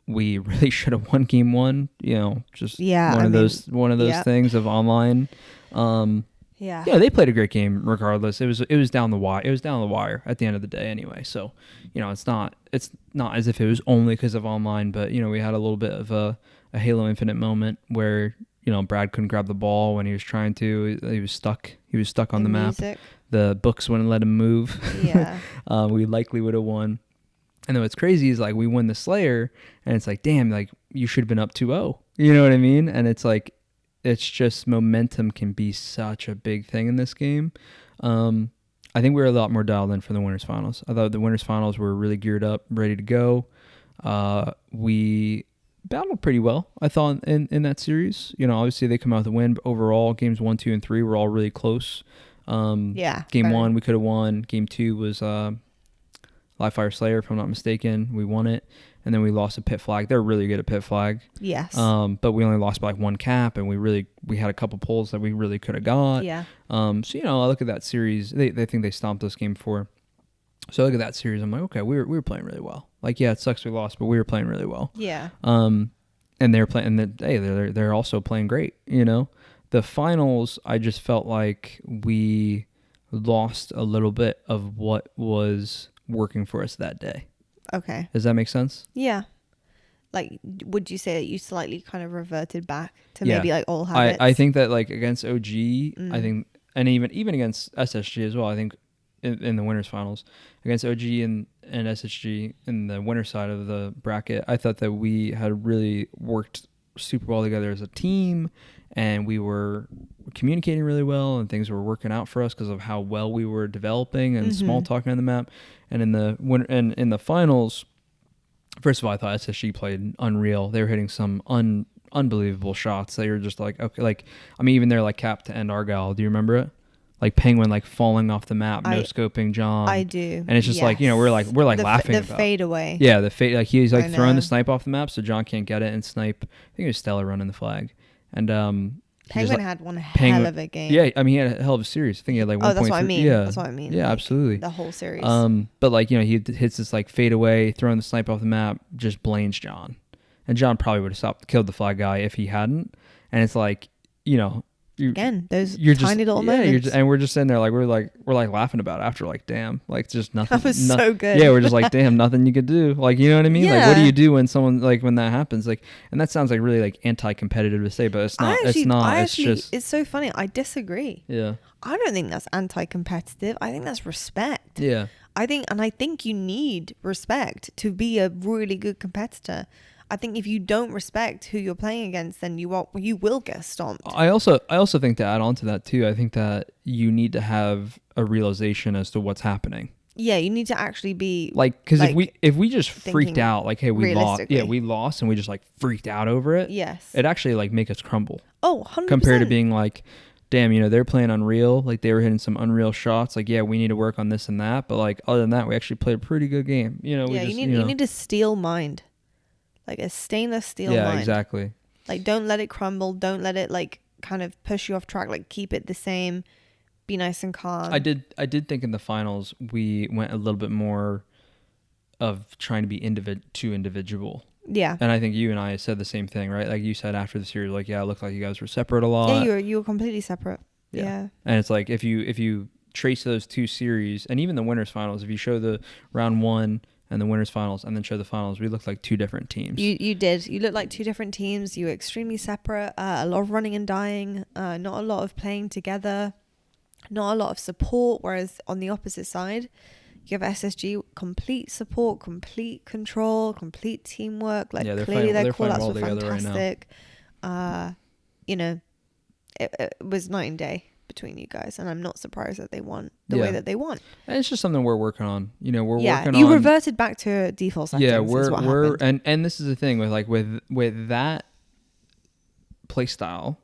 We really should have won game one, you know, just one of those things of online. Yeah, they played a great game regardless. It was down the wire. It was down the wire at the end of the day anyway. So, you know, it's not as if it was only because of online, but you know, we had a little bit of a Halo Infinite moment where, you know, Brad couldn't grab the ball when he was trying to. He was stuck. He was stuck on the map. The books wouldn't let him move. Yeah. We likely would have won. And then what's crazy is like we win the Slayer, and it's like, damn, like you should have been up 2-0. You know what I mean? And it's like, it's just momentum can be such a big thing in this game. I think we were a lot more dialed in for the winners finals. I thought the winners finals were really geared up, ready to go. We battled pretty well, I thought, in that series. You know, obviously they come out with a win, but overall games 1, 2, and 3 were all really close. Game 1 we could have won. Game 2 was Live Fire Slayer, if I'm not mistaken. We won it, and then we lost a pit flag. They're really good at pit flag. Yes. But we only lost by like one cap, and we had a couple pulls that we really could have got. Yeah. So you know, I look at that series. They think they stomped us game 4. So I look at that series. I'm like, okay, we were playing really well. Like, yeah, it sucks we lost, but we were playing really well. Yeah. And they're playing. And they're also playing great. You know, the finals, I just felt like we lost a little bit of what was working for us that day. Okay. Does that make sense? Yeah. Like, would you say that you slightly kind of reverted back to maybe like old habits? I think that like against OG, I think, and even against SSG as well, I think in the winners finals against OG and SSG in the winner side of the bracket, I thought that we had really worked super well together as a team, and we were communicating really well, and things were working out for us because of how well we were developing and small talking on the map. And in the winner and in the finals, first of all, I thought SSG played unreal. They were hitting some unbelievable shots. They were just like, okay, like, I mean, even their like cap to end Argyle. Do you remember it? Like Penguin, like falling off the map, no scoping John. I do. And it's just like, you know, we're like laughing about the fade away. Yeah, the fade. Like he's like throwing the snipe off the map, so John can't get it and snipe. I think it was Stella running the flag, and Penguin had one hell of a game. Yeah, I mean, he had a hell of a series. I think he had like 1.3. That's what I mean. Yeah, that's what I mean. Yeah, like, absolutely. The whole series. But like, you know, he hits this like fade away, throwing the snipe off the map, just blames John, and John probably would have killed the flag guy if he hadn't. And it's like, you know, again, those tiny little moments. And we're just sitting there like we're laughing about it after, like, damn, like just nothing. That was so good. Yeah, we're just like, damn, nothing you could do. Like, you know what I mean? Yeah. Like, what do you do when someone, like, when that happens? Like, and that sounds like really like anti-competitive to say, but it's not. It's just. It's so funny. I disagree. Yeah. I don't think that's anti-competitive. I think that's respect. Yeah. I think you need respect to be a really good competitor. I think if you don't respect who you're playing against, then you will get stomped. I also think, to add on to that too, I think that you need to have a realization as to what's happening. Yeah, you need to actually be like, because if we just freaked out, like, hey, we lost, and we just like freaked out over it. Yes, it actually like make us crumble. Oh, 100%. Compared to being like, damn, you know, they're playing unreal, like they were hitting some unreal shots. Like, yeah, we need to work on this and that, but like other than that, we actually played a pretty good game. You know, you need a steel mind. Like a stainless steel mind. Yeah, exactly. Like, don't let it crumble. Don't let it, like, kind of push you off track. Like, keep it the same. Be nice and calm. I did think in the finals we went a little bit more of trying to be too individual. Yeah. And I think you and I said the same thing, right? Like, you said after the series, like, yeah, it looked like you guys were separate a lot. Yeah, you were completely separate. Yeah. And it's like, if you trace those two series, and even the winners finals, if you show the round 1 and the winners finals and then show the finals, we looked like two different teams. You did. You looked like two different teams. You were extremely separate. A lot of running and dying. Not a lot of playing together. not a lot of support, whereas on the opposite side, you have SSG, complete support, complete control, complete teamwork. Like, clearly their call-outs were fantastic. You know, it was night and day between you guys, and I'm not surprised that they won the way that they won. And it's just something we're working on. You know, we're working on. You reverted back to default settings. Yeah, we're and this is the thing with that play style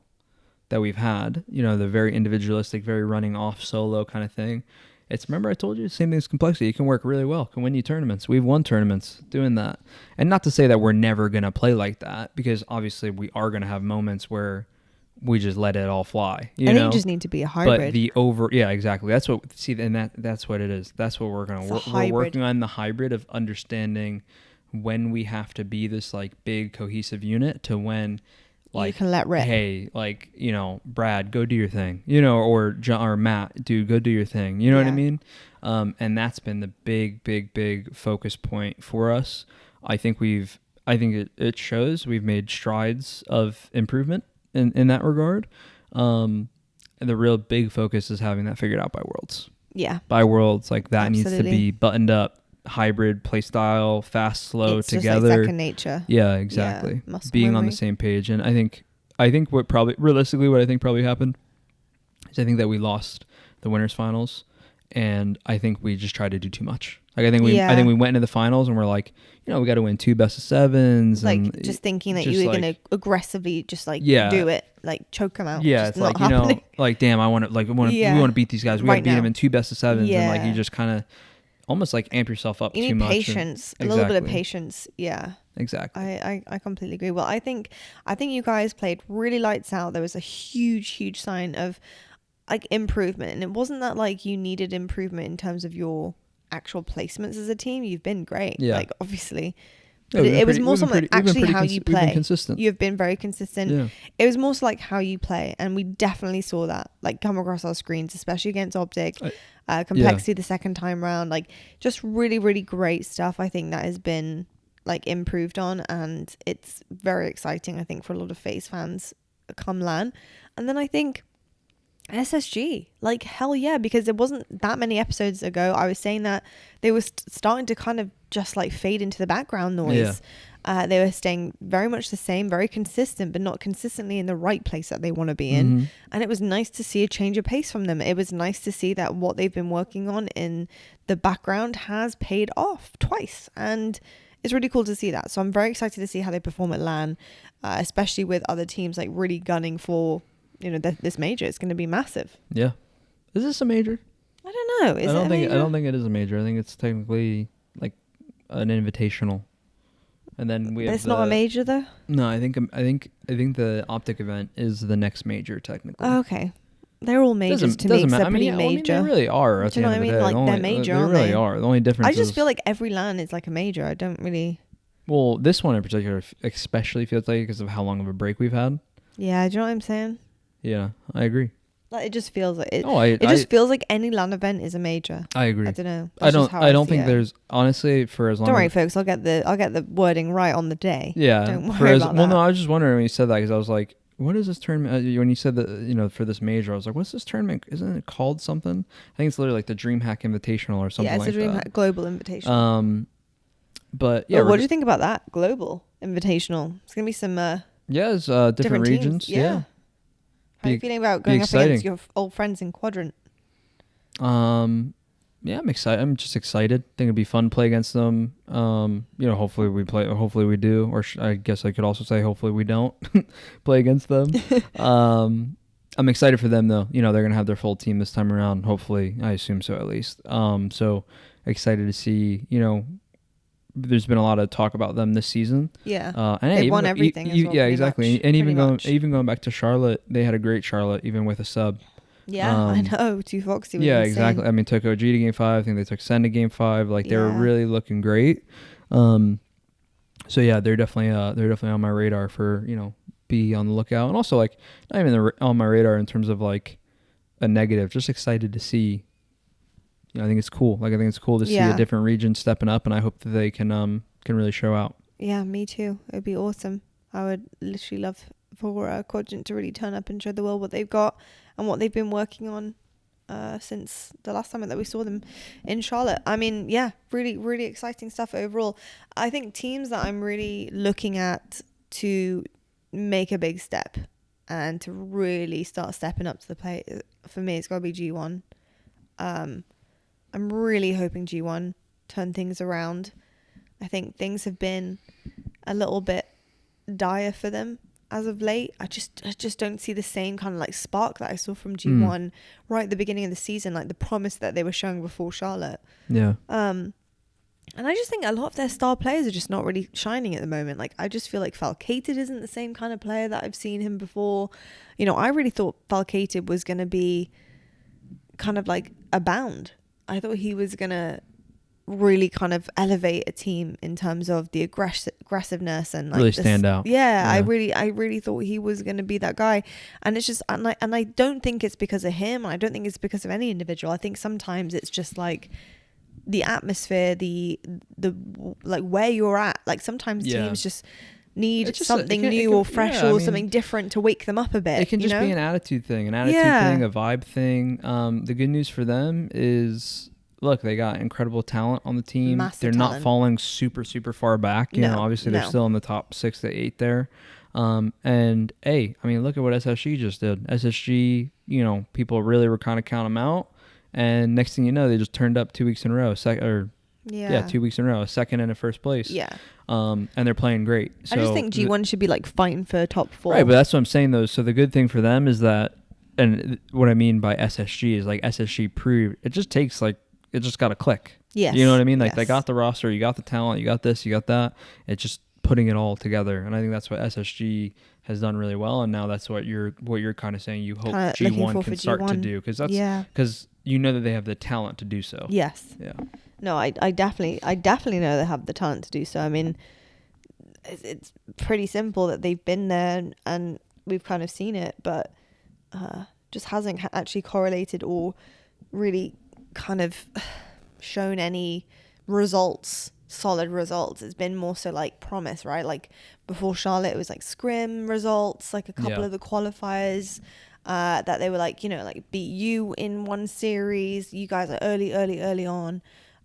that we've had. You know, the very individualistic, very running off solo kind of thing. Remember I told you, same thing as complexity. It can work really well. Can win you tournaments. We've won tournaments doing that. And not to say that we're never going to play like that, because obviously we are going to have moments where we just let it all fly. I think you just need to be a hybrid. But exactly. That's what, that's what it is. That's what we're going to, we're working on the hybrid of understanding when we have to be this like big cohesive unit to when, like, you can let rip. Hey, like, you know, Brad, go do your thing, you know, or John or Matt, dude, go do your thing. You know what I mean? And that's been the big focus point for us. I think it shows we've made strides of improvement in that regard. And the real big focus is having that figured out by Worlds. Yeah. By Worlds, like that Absolutely. needs to be buttoned up. Hybrid play style, fast, slow, it's together. Just like second nature. Yeah, exactly. Yeah, being on the same page. And I think what I think probably happened is I think that we lost the winners finals, and I think we just tried to do too much. Like I think we went into the finals and we're like, you know, we got to win 2 best of 7s, like and just thinking that you were going to aggressively just like do it, like choke them out. Yeah, it's like, you know, like damn, we want to beat these guys. We got to beat them in 2 best of 7s, and like you just kind of almost like amp yourself up too much. Patience, a little bit of patience. Yeah, exactly. I completely agree. Well, I think you guys played really lights out. There was a huge sign of like improvement, and it wasn't that like you needed improvement in terms of your actual placements as a team. You've been great. Yeah. Like obviously. But it was more something actually how you play. We've been consistent. You've been very consistent. Yeah. It was more so like how you play, and we definitely saw that like come across our screens, especially against OpTic. Complexity the second time round, like just really great stuff. I think that has been like improved on, and it's very exciting, I think, for a lot of FaZe fans come LAN. And then I think SSG, like hell yeah, because it wasn't that many episodes ago I was saying that they were starting to kind of just like fade into the background noise. They were staying very much the same, very consistent, but not consistently in the right place that they want to be in. And it was nice to see a change of pace from them. It was nice to see that what they've been working on in the background has paid off twice, and it's really cool to see that. So I'm very excited to see how they perform at LAN, especially with other teams like really gunning for, you know, this major. It's going to be massive. Yeah. Is this a major? I don't know. I don't think it is a major. I think it's technically like an invitational. And then we have it's not a major though? No, I think the OpTic event is the next major technically. Oh, okay. They're all majors to me, except pretty major. They really are. Do you know what I mean? Like they're major, aren't they? They really are. The only difference I just feel like every LAN is like a major. I don't really... Well, this one in particular especially feels like because of how long of a break we've had. Yeah, do you know what I'm saying? Yeah, I agree. Like it just feels like it. It just feels like any LAN event is a major. I agree. I don't know. I don't think there's honestly for as long. Don't worry, folks. I'll get the wording right on the day. Yeah. Don't worry about that. Well, no, I was just wondering when you said that because I was like, what is this tournament? When you said that, you know, for this major, I was like, what's this tournament? Isn't it called something? I think it's literally like the DreamHack Invitational or something like that. Yeah, it's a DreamHack Global Invitational. But yeah. What do you think about that Global Invitational? It's gonna be some. It's different regions. Teams. Yeah. How are you feeling about going up against your old friends in Quadrant? Yeah, I'm excited. I'm just excited. I think it'd be fun to play against them. You know, hopefully we play. Hopefully we do. Or I guess I could also say hopefully we don't play against them. I'm excited for them though. You know, they're gonna have their full team this time around. Hopefully, I assume so at least. So excited to see. You know, there's been a lot of talk about them this season. Yeah. And they won everything. Yeah, exactly. Much, and even going back to Charlotte, they had a great Charlotte even with a sub. Yeah, I know. 2 Foxy was insane. Exactly. I mean, took OG to game 5. I think they took Sen to game 5. Like they were really looking great. So yeah, they're definitely on my radar for, you know, be on the lookout. And also like not even on my radar in terms of like a negative. Just excited to see. You know, I think it's cool. Like I think it's cool to see a different region stepping up, and I hope that they can really show out. Yeah, me too. It would be awesome. I would literally love for Quadrant to really turn up and show the world what they've got and what they've been working on. since the last time that we saw them in Charlotte. I mean, yeah, really, really exciting stuff overall. I think teams that I'm really looking at to make a big step and to really start stepping up to the plate, for me, it's got to be G1. I'm really hoping G1 turn things around. I think things have been a little bit dire for them as of late. I just don't see the same kind of like spark that I saw from G1 right at the beginning of the season, like the promise that they were showing before Charlotte. Yeah. And I just think a lot of their star players are just not really shining at the moment. Like, I just feel like Falcated isn't the same kind of player that I've seen him before. You know, I really thought Falcated was going to be kind of like a bound. I thought he was going to really kind of elevate a team in terms of the aggressiveness and like really stand out. Yeah, I really thought he was going to be that guy. And it's just, and I don't think it's because of him. I don't think it's because of any individual. I think sometimes it's just like the atmosphere, the like where you're at. Like sometimes teams just need something new or fresh or something different to wake them up a bit. It can just be an attitude thing, a vibe thing. The good news for them is, look, they got incredible talent on the team. They're not falling super, super far back. You know, obviously they're still in the top 6 to 8 there. And hey, I mean, look at what SSG just did. SSG, you know, people really were kind of counting them out. And next thing you know, they just turned up 2 weeks in a row. 2 weeks in a row, a second and a first place. Yeah. And they're playing great. So I just think G1 should be like fighting for top 4. Right, but that's what I'm saying though. So the good thing for them is that, and what I mean by SSG is like SSG proved, it just takes like, it just got to click. Yes. You know what I mean? Like they got the roster, you got the talent, you got this, you got that. It's just putting it all together. And I think that's what SSG has done really well. And now that's what you're kind of saying you hope G1 can start to do. Because you know that they have the talent to do so. Yes. Yeah. No, I definitely know they have the talent to do so. I mean, it's pretty simple that they've been there and we've kind of seen it, but just hasn't actually correlated or really kind of shown any results, solid results. It's been more so like promise, right? Like before Charlotte, it was like scrim results, like a couple of the qualifiers that they were like, you know, like beat you in one series. You guys are early on.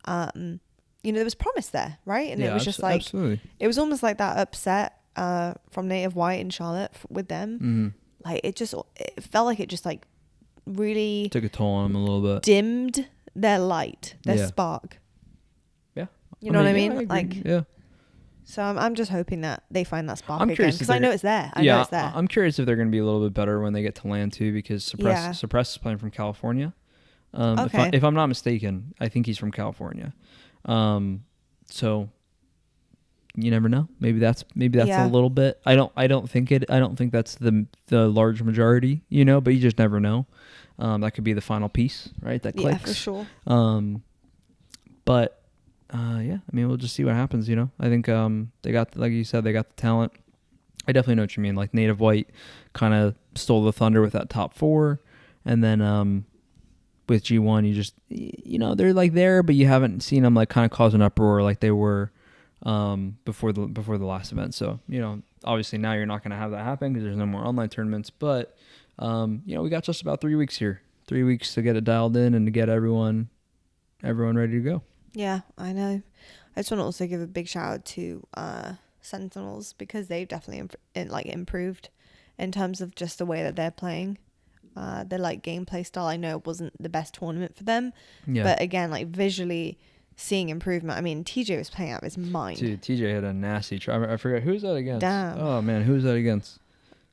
You know, there was promise there, right? And it was just like, it was almost like that upset from Native White in Charlotte with them. Mm-hmm. Like it felt like it just like really took a toll on them a little bit, dimmed their light, their spark. Yeah. You know what I mean? I like, yeah. So I'm just hoping that they find that spark again, because I know it's there. I know it's there. I'm curious if they're going to be a little bit better when they get to LAN too, because Suppress is playing from California. Okay. If I'm not mistaken, I think he's from California. So you never know. Maybe that's a little bit. I don't think that's the large majority, you know, but you just never know. That could be the final piece, right? That clicks. Yeah, for sure. But yeah, I mean, we'll just see what happens, you know. I think they got, like you said, they got the talent. I definitely know what you mean. Like Native White kind of stole the thunder with that top 4, and then with G1, you just, you know, they're like there, but you haven't seen them like kind of cause an uproar like they were before the last event. So, you know, obviously now you're not going to have that happen because there's no more online tournaments. But you know, we got just about 3 weeks here, 3 weeks to get it dialed in and to get everyone ready to go. Yeah, I know. I just want to also give a big shout out to Sentinels, because they've definitely improved in terms of just the way that they're playing. Their like gameplay style. I know it wasn't the best tournament for them, but again, like visually seeing improvement. I mean, TJ was playing out of his mind. Dude, TJ had a nasty try. I forgot who's that against. Damn. Oh man, who's that against?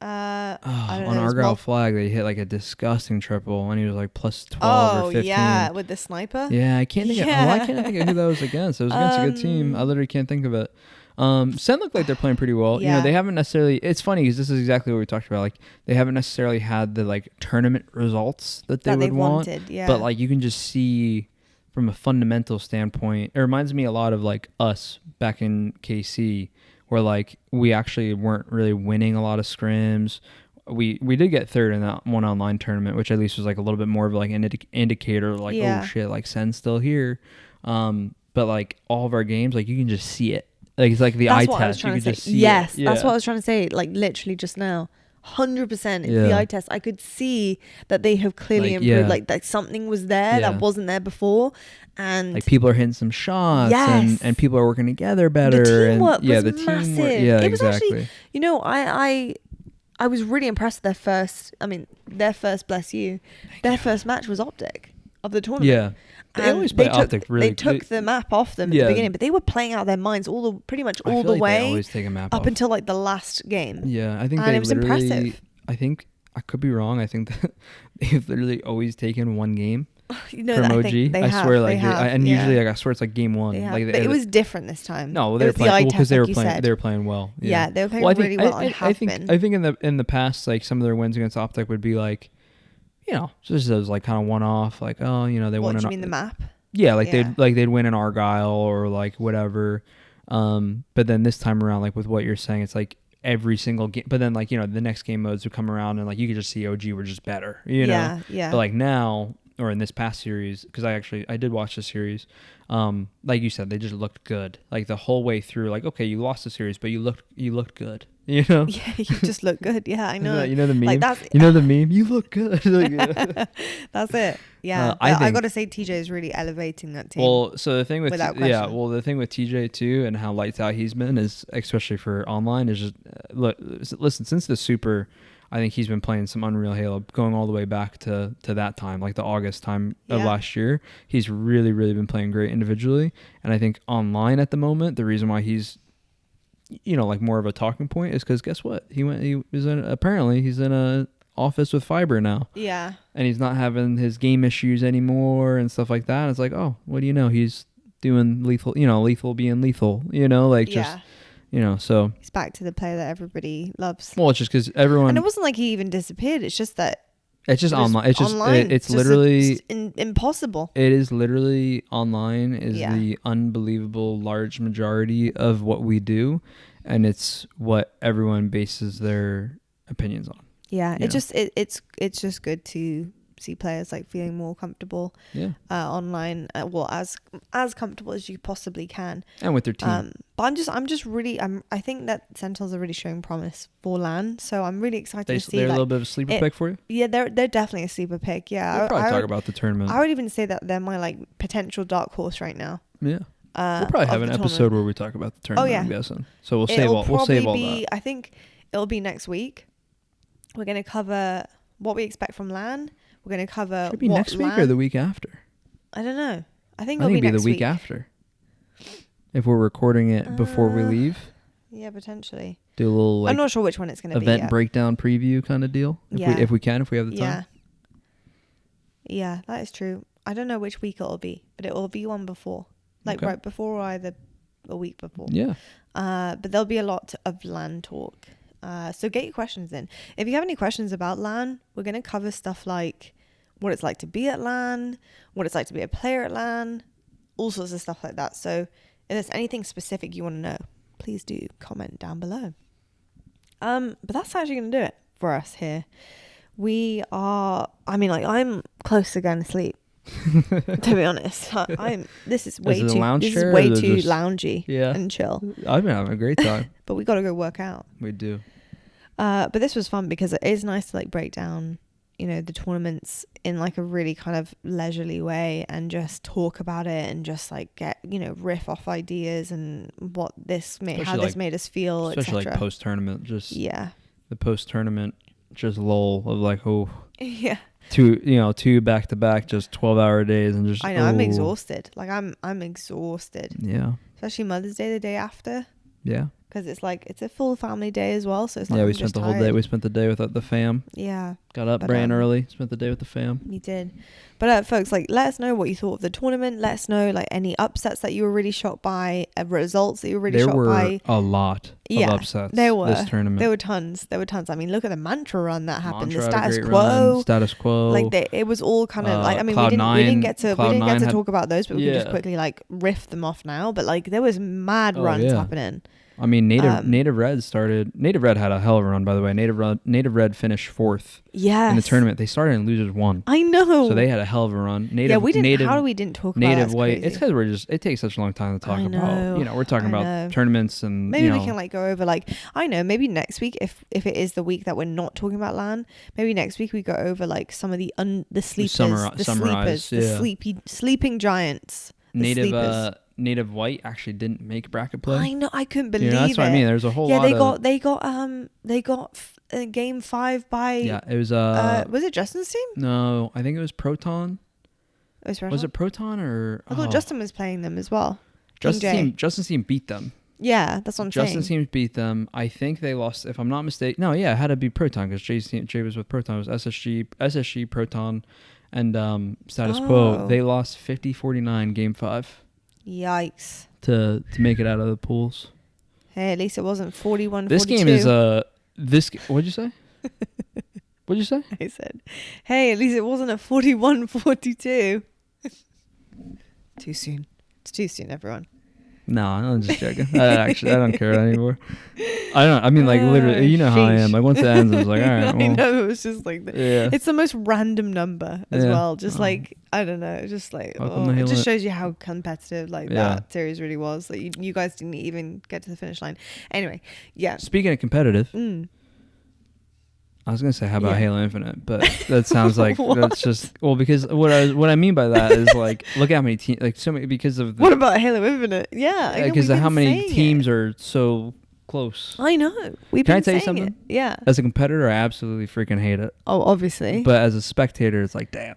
I don't on know, Argyle Flag, they hit like a disgusting triple, and he was like plus 12 or 15. Oh yeah, with the sniper. Yeah, I can't think of. Why can't I think of who that was against? It was against a good team. I literally can't think of it. Sen looked like they're playing pretty well. Yeah. You know, they haven't necessarily. It's funny because this is exactly what we talked about. Like they haven't necessarily had the like tournament results that they would want. Yeah. But like you can just see from a fundamental standpoint, it reminds me a lot of like us back in KC, where like we actually weren't really winning a lot of scrims. We did get third in that one online tournament, which at least was like a little bit more of like an indicator, like oh shit, like Sen's still here. But like all of our games, like you can just see it. Like it's like the eye test. You can just see it. That's what I was trying to say. Like literally just now, 100%. It's the eye test. I could see that they have clearly improved. Like that something was there that wasn't there before, and like people are hitting some shots, and people are working together better. The teamwork and was massive. It was actually, you know, I was really impressed with their first. I mean, their first, bless you, their first match was OpTic of the tournament. Yeah. They always play OpTic really. They took the map off them at the beginning, but they were playing out their minds pretty much all the way. They always take a map up off. until like the last game. Yeah, I think it was impressive. I think I could be wrong. I think that they've literally always taken one game. You know, from OG. I swear, like, usually, like, I swear it's like game one. Like, but it was different this time. No, they were playing because they were playing. They were playing well. Yeah, they were playing really well. I think in the past, like some of their wins against OpTic would be like, you know, just as like kind of one off, like, oh, you know, they won. What do you mean, the map? Yeah, like they'd win an Argyle or like whatever. But then this time around, like with what you're saying, it's like every single game. But then like, you know, the next game modes would come around and like you could just see OG were just better, you know. Yeah. But like now, or in this past series, because I did watch the series. Like you said, they just looked good. Like the whole way through. Like, okay, you lost the series, but you looked good. You know? Yeah, you just look good. Yeah, I know. You know the meme? Like you know the meme? You look good. Like, that's it. Yeah. I got to say TJ is really elevating that team. Well, so the thing with the thing with TJ too and how lights out he's been is, especially for online, is just listen, since the Super, I think he's been playing some Unreal Halo going all the way back to that time, like the August time of last year. He's really, really been playing great individually. And I think online at the moment, the reason why he's, you know, like more of a talking point is because guess what? Apparently he's in a office with fiber now. Yeah. And he's not having his game issues anymore and stuff like that. It's like, oh, what do you know? He's doing lethal, you know, lethal being lethal, you know, like just, you know, so. He's back to the player that everybody loves. Well, it's just because everyone. And it wasn't like he even disappeared. It's just that. It's just online. It's just online. It's literally impossible. It is literally online is the unbelievable large majority of what we do, and it's what everyone bases their opinions on. Yeah, it's just good to see players like feeling more comfortable online, well, as comfortable as you possibly can, and with their team. But I think that Sentinels are really showing promise for LAN, so I'm really excited to see. They're a little bit of a sleeper pick for you. Yeah, they're definitely a sleeper pick. Yeah, we'll probably talk about the tournament. I would even say that they're my like potential dark horse right now. Yeah. We'll probably have an episode where we talk about the tournament. Oh, yeah. I'm guessing. So we'll save all that. I think it'll be next week. We're going to cover what we expect from LAN. We're going to cover. Should it be next week or the week after? I don't know. I think it'll be next the week after. If we're recording it before we leave. Yeah, potentially. Do a little. Like, I'm not sure which one it's going to be. Event breakdown preview kind of deal. If we have the time. Yeah, that is true. I don't know which week it'll be, but it will be one before, like right before or either a week before. Yeah. But there'll be a lot of LAN talk. So get your questions in. If you have any questions about LAN, we're going to cover stuff like what it's like to be at LAN, what it's like to be a player at LAN, all sorts of stuff like that. So if there's anything specific you want to know, please do comment down below. But that's actually going to do it for us here. I'm close to going to sleep. To be honest, this is way too loungy and chill. I've been having a great time. But we got to go work out. We do. But this was fun because it is nice to like break down, you know, the tournaments in like a really kind of leisurely way and just talk about it and just like get, you know, riff off ideas and what how this made us feel, especially like post tournament, just the post tournament just lull of like, oh yeah, two back to back, just 12-hour days and just. I know I'm exhausted. Like I'm exhausted. Yeah. Especially Mother's Day the day after. Yeah. Because it's a full family day as well, so it's like we spent the whole day. We spent the day with the fam. Yeah. Got up bright and early. Spent the day with the fam. We did. But folks, like, let us know what you thought of the tournament. Let us know like any upsets that you were really shocked by, results that you were really shocked by. There were a lot of upsets. There were. This tournament. There were tons. I mean, look at the Mantra run that happened. The status quo. Like it was all kind of like. I mean, we didn't get to talk about those, but we can just quickly like riff them off now. But like there was mad runs happening. I mean, Native Red had a hell of a run, by the way. Native Red finished 4th in the tournament. They started in losers 1. I know. So they had a hell of a run. We didn't talk about Native White. crazy. It's because it takes such a long time to talk about. We're talking about tournaments and maybe we can go over maybe next week if it is the week that we're not talking about LAN. Maybe next week we go over some of the sleepers, the sleeping giants. Native White actually didn't make bracket play. I know, I couldn't believe it. That's what I mean. There's a whole lot. They got game 5 by. Yeah, it was. Was it Justin's team? No, I think it was Proton. Was it Proton or? I thought Justin was playing them as well. Justin's team beat them. Yeah, that's what I'm saying. Justin's team beat them. I think they lost, if I'm not mistaken. No, yeah, it had to be Proton because Jay was with Proton. It was SSG, Proton, and Status Quo. They lost 50-49 game 5. Yikes. To make it out of the pools. Hey, at least it wasn't 41-42. This game is what'd you say? What'd you say? I said, hey, at least it wasn't a 41-42. Too soon. It's too soon, everyone. No, I'm just joking. I don't care anymore. Literally, you know how I am. Once it ends, I was like, all right. I know, it was just it's the most random number as well. Just I don't know, just it just shows you how competitive that series really was. You guys didn't even get to the finish line. Anyway, yeah. Speaking of competitive, I was gonna say, how about Halo Infinite, but that sounds like that's just because what I mean by that is look at how many teams, so many, because of what about Halo Infinite? Yeah, because of how many teams are so close. I know. Can I tell you something? Yeah. As a competitor, I absolutely freaking hate it. Oh, obviously. But as a spectator, it's damn.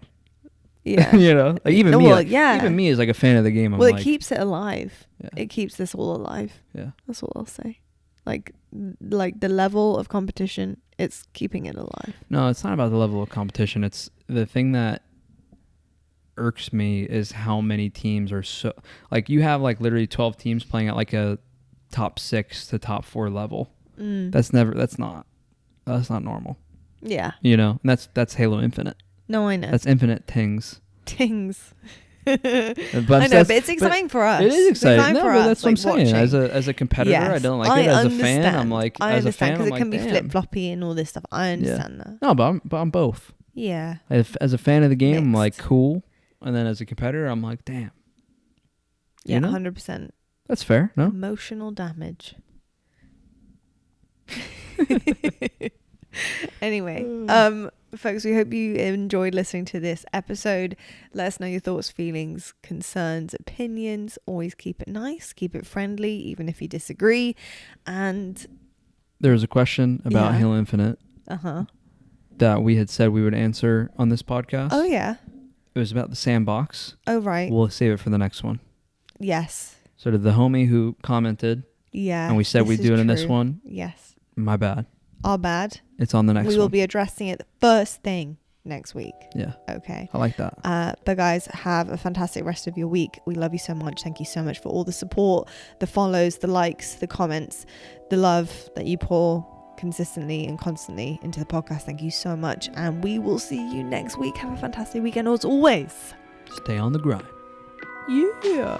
Yeah. Even me as a fan of the game. It keeps it alive. Yeah. It keeps this all alive. Yeah. That's what I'll say. The level of competition, it's keeping it alive. No, it's not about the level of competition. It's the thing that irks me is how many teams are so you have literally 12 teams playing at a top 6 to top 4 level. That's not normal. Yeah. And that's Halo Infinite. No, I know. That's infinite tings. I know, but it's exciting for us. It is exciting. But that's what I'm saying. As a competitor, I don't like it. As a fan, I'm I understand because it can be flip floppy and all this stuff. I understand that. No, but I'm both. Yeah. As a fan of the game, I'm cool, and then as a competitor, I'm damn. Yeah, 100%. That's fair. No emotional damage. Anyway, folks, we hope you enjoyed listening to this episode. Let us know your thoughts, feelings, concerns, opinions. Always keep it nice, keep it friendly, even if you disagree. And there was a question about Halo Infinite that we had said we would answer on this podcast. Oh yeah, it was about the sandbox. Oh right, we'll save it for the next one. Yes. So to the homie who commented, and we said we'd do it in this one. Yes, my bad. Our bad. It's on the next one. We will be addressing it the first thing next week. Yeah. Okay. I like that. But guys, have a fantastic rest of your week. We love you so much. Thank you so much for all the support, the follows, the likes, the comments, the love that you pour consistently and constantly into the podcast. Thank you so much. And we will see you next week. Have a fantastic weekend as always. Stay on the grind. Yeah.